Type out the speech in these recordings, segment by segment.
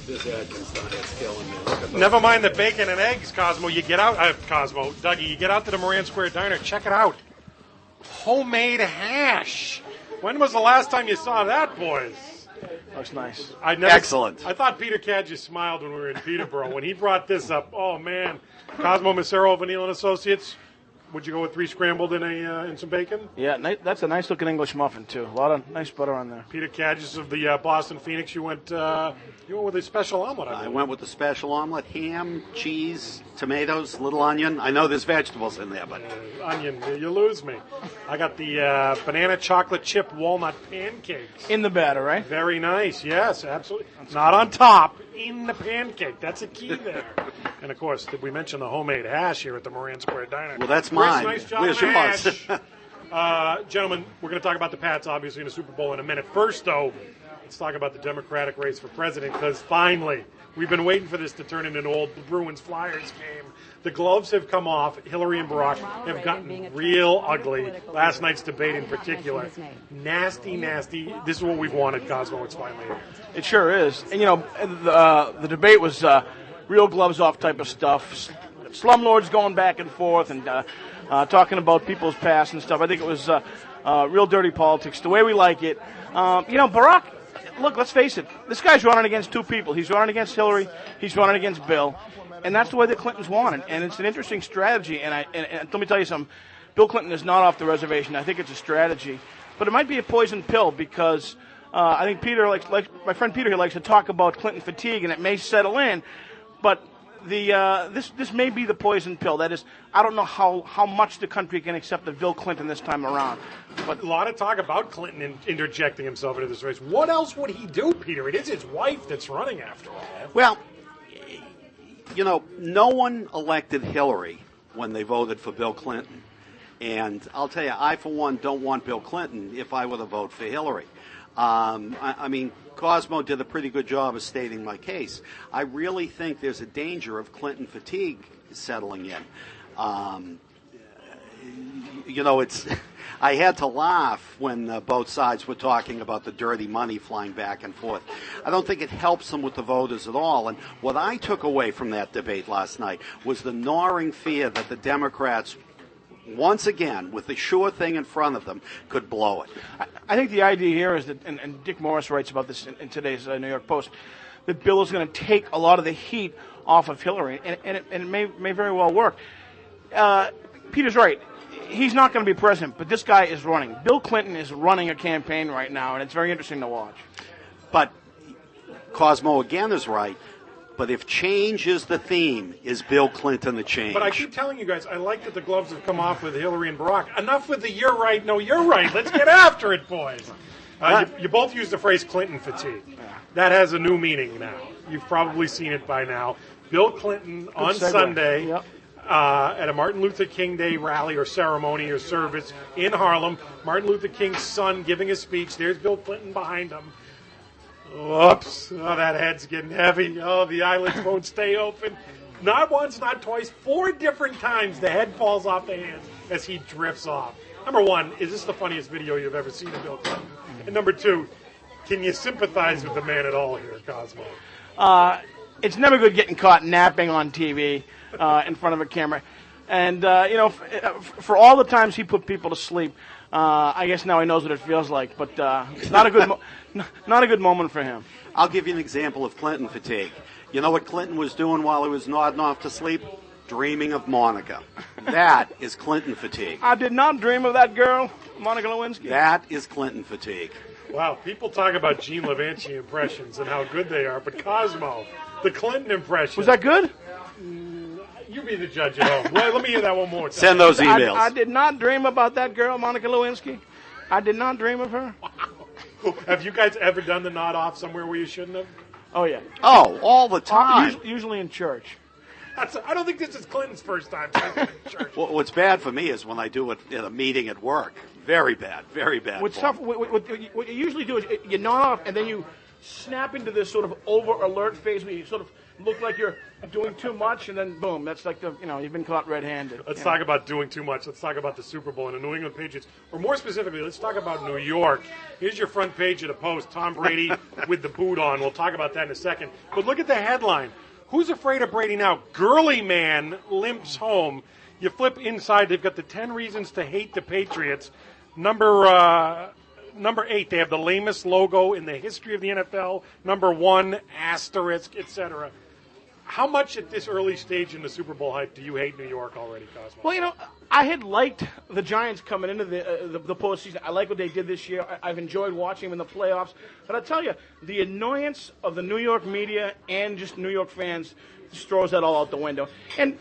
This Atkins diet's killing me. Look at those. Never mind the bacon and eggs, Cosmo. You get out, Dougie, you get out to the Moran Square Diner. Check it out. Homemade hash. When was the last time you saw that, boys? Looks nice. Excellent. I thought Peter Cadge smiled when we were in Peterborough. When he brought this up, oh, man. Cosmo Macero, Vanille & Associates. Would you go with 3 scrambled in some bacon? Yeah, that's a nice-looking English muffin, too. A lot of nice butter on there. Peter Cadges of the Boston Phoenix, you went with a special omelet. I went with the special omelet, ham, cheese, tomatoes, little onion. I know there's vegetables in there, but... Onion, you lose me. I got the banana chocolate chip walnut pancakes. In the batter, right? Very nice, yes, absolutely. Not on top, in the pancake. That's a key there. And, of course, did we mention the homemade hash here at the Moran Square Diner? Well, that's mine. Nice job. Where's yours? Gentlemen, we're going to talk about the Pats, obviously, in the Super Bowl in a minute. First, though, let's talk about the Democratic race for president, because finally, we've been waiting for this to turn into an old Bruins-Flyers game. The gloves have come off. Hillary and Barack have gotten real ugly. Last night's debate in particular. Nasty, nasty. This is what we've wanted, Cosmo. It's finally here. It sure is. And, the debate was real gloves off type of stuff. Slumlords going back and forth and talking about people's past and stuff. I think it was real dirty politics, the way we like it. Barack, look, let's face it. This guy's running against 2 people. He's running against Hillary. He's running against Bill. And that's the way the Clintons want it. And it's an interesting strategy. And let me tell you something. Bill Clinton is not off the reservation. I think it's a strategy. But it might be a poison pill because I think Peter, like my friend Peter here, likes to talk about Clinton fatigue, and it may settle in. But this may be the poison pill. That is, I don't know how much the country can accept of Bill Clinton this time around. But a lot of talk about Clinton interjecting himself into this race. What else would he do, Peter? It is his wife that's running after all. Well, no one elected Hillary when they voted for Bill Clinton. And I'll tell you, I, for one, don't want Bill Clinton if I were to vote for Hillary. I mean, Cosmo did a pretty good job of stating my case. I really think there's a danger of Clinton fatigue settling in. It's I had to laugh when both sides were talking about the dirty money flying back and forth. I don't think it helps them with the voters at all. And what I took away from that debate last night was the gnawing fear that the Democrats, once again, with the sure thing in front of them, could blow it. I think the idea here is that, and Dick Morris writes about this in today's New York Post, that Bill is going to take a lot of the heat off of Hillary, and it may very well work. Peter's right. He's not going to be president, but this guy is running. Bill Clinton is running a campaign right now, and it's very interesting to watch. But Cosmo again is right. But if change is the theme, is Bill Clinton the change? But I keep telling you guys, I like that the gloves have come off with Hillary and Barack. Enough with the you're right, no, you're right. Let's get after it, boys. You both used the phrase Clinton fatigue. That has a new meaning now. You've probably seen it by now. Bill Clinton on Sunday at a Martin Luther King Day rally or ceremony or service in Harlem. Martin Luther King's son giving a speech. There's Bill Clinton behind him. Whoops. Oh, that head's getting heavy. Oh, the eyelids won't stay open. Not once, not twice, 4 different times the head falls off the hands as he drifts off. Number 1, is this the funniest video you've ever seen of Bill Clinton? And number 2, can you sympathize with the man at all here, Cosmo? It's never good getting caught napping on TV in front of a camera. And, for all the times he put people to sleep, I guess now he knows what it feels like. But not a good moment for him. I'll give you an example of Clinton fatigue. You know what Clinton was doing while he was nodding off to sleep? Dreaming of Monica. That is Clinton fatigue. I did not dream of that girl, Monica Lewinsky. That is Clinton fatigue. Wow, people talk about Gene Levanti impressions and how good they are, but Cosmo, the Clinton impression. Was that good? You be the judge at home. Well, let me hear that one more time. Send those emails. I did not dream about that girl, Monica Lewinsky. I did not dream of her. Wow. Have you guys ever done the nod off somewhere where you shouldn't have? Oh, yeah. Oh, all the time. Usually in church. I don't think this is Clinton's first time in church. Well, what's bad for me is when I do it at a meeting at work. Very bad, very bad. What you usually do is you nod off and then you snap into this sort of over alert phase where you sort of look like you're doing too much, and then boom, that's like you've been caught red-handed. Let's talk about doing too much. Let's talk about the Super Bowl and the New England Patriots. Or more specifically, let's talk about New York. Here's your front page of the Post, Tom Brady with the boot on. We'll talk about that in a second. But look at the headline. Who's afraid of Brady now? Girly man limps home. You flip inside, they've got the 10 reasons to hate the Patriots. Number 8, they have the lamest logo in the history of the NFL. Number 1, asterisk, etc. How much at this early stage in the Super Bowl hype do you hate New York already, Cosmo? Well, I had liked the Giants coming into the postseason. I like what they did this year. I've enjoyed watching them in the playoffs. But I tell you, the annoyance of the New York media and just New York fans just throws that all out the window. And,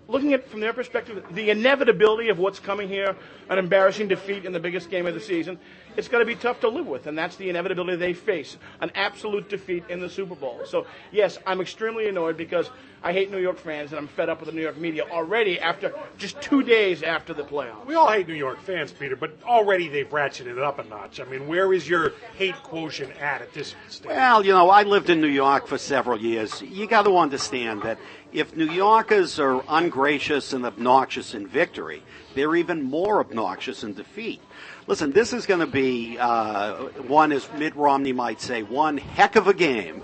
looking at it from their perspective, the inevitability of what's coming here, an embarrassing defeat in the biggest game of the season, it's going to be tough to live with, and that's the inevitability they face, an absolute defeat in the Super Bowl. So, yes, I'm extremely annoyed because I hate New York fans, and I'm fed up with the New York media already after just 2 days after the playoffs. We all hate New York fans, Peter, but already they've ratcheted it up a notch. I mean, where is your hate quotient at this stage? Well, I lived in New York for several years. You got to understand that if New Yorkers are ungracious and obnoxious in victory, they're even more obnoxious in defeat. Listen, this is going to be one, as Mitt Romney might say, one heck of a game.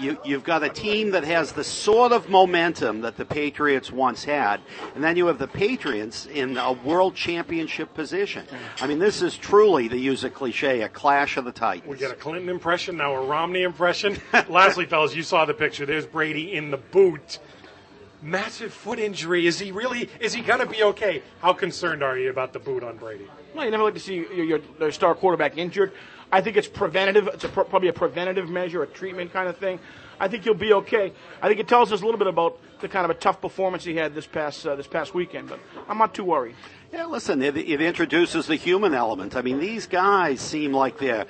You've got a team that has the sort of momentum that the Patriots once had, and then you have the Patriots in a world championship position. I mean, this is truly, to use a cliche, a clash of the Titans. We get a Clinton impression, now a Romney impression. Lastly, fellas, you saw the picture. There's Brady in the boot. Massive foot injury. Is he going to be okay? How concerned are you about the boot on Brady? Well, you never like to see your star quarterback injured. I think it's preventative. It's probably a preventative measure, a treatment kind of thing. I think he'll be okay. I think it tells us a little bit about the kind of a tough performance he had this past weekend, but I'm not too worried. Yeah, listen, it introduces the human element. I mean, these guys seem like they're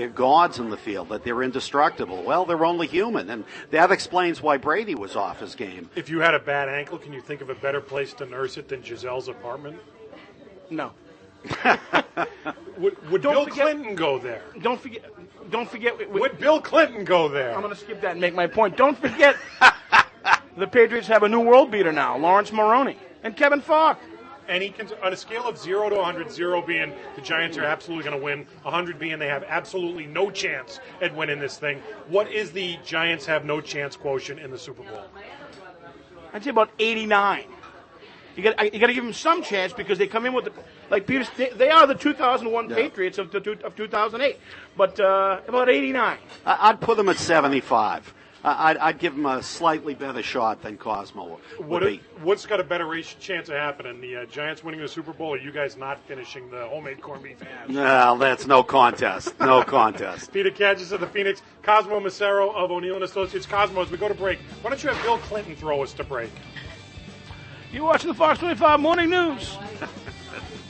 gods in the field, that they're indestructible. Well, they're only human, and that explains why Brady was off his game. If you had a bad ankle, can you think of a better place to nurse it than Gisele's apartment? No. Would Bill Clinton go there? Don't forget. Would Bill Clinton go there? I'm going to skip that and make my point. Don't forget, the Patriots have a new world beater now, Lawrence Maroney and Kevin Falk. And he can, on a scale of 0 to 100, 0 being the Giants are absolutely going to win, 100 being they have absolutely no chance at winning this thing. What is the Giants have no chance quotient in the Super Bowl? I'd say about 89. You got to give them some chance because they come in with like Peter. They are the 2001 Patriots of 2008, but about 89. I'd put them at 75. I'd give them a slightly better shot than Cosmo would be. What's got a better chance of happening? The Giants winning the Super Bowl, or you guys not finishing the homemade corned beef hash? No, that's no contest. No contest. Peter Kadges of the Phoenix, Cosmo Macero of O'Neill & Associates. Cosmo, as we go to break, why don't you have Bill Clinton throw us to break? You're watching the Fox 25 Morning News.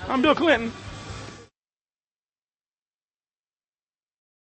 I'm Bill Clinton.